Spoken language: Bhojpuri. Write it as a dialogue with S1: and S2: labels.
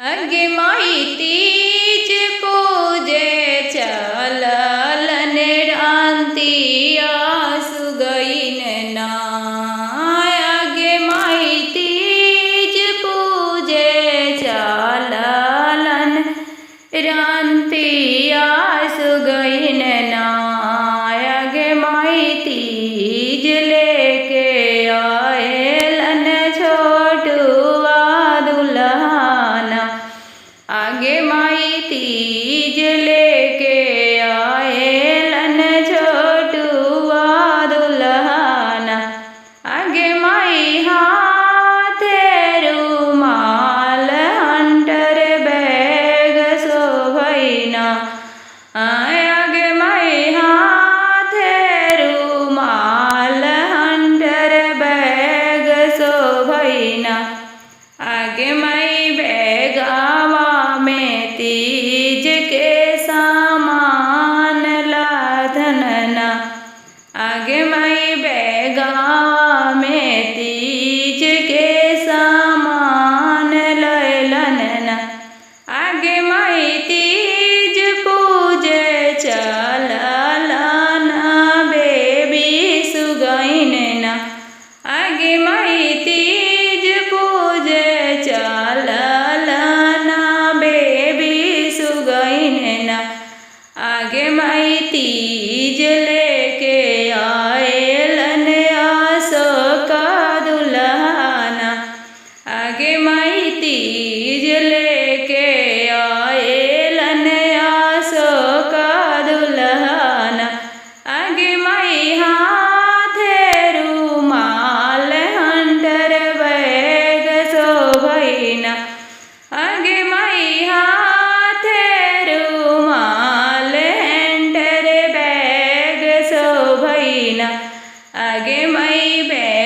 S1: अगे माई तीज पूजे चललन रांति आसु गईन ना। अगे माई तीज पूजे चललन रांति आसु गईन ना। अगे माई तीज लेके आएलन छोटुआ दुल्हना। आगे माई तीज लेके आएलन छोटुआ दुल्हना। आगे माई हाथे रुमाल हंटर बैग शोभैना। आगे माई हाथे रुमाल हंटर बैग शोभैना। आगे माई बैगावा में तीज के सामान लादनना। आगे माई बैगावा में तीज के सामान लैलनना। आगे माई तीज पूजे चललन बेबी सुगईन ना। आगे माई तीज पूजे चललन बेबी सुगईन ना। आगे माई तीज लेके आएलन अशोका दुल्हना। आगे माई तीज लेके आएलन अशोका दुल्हना। आगे माई हाथे रुमाल हंटर बैग शोभैना। आगे माई हाथे रुमाल हंटर बैग शोभैना। आगे माई बैग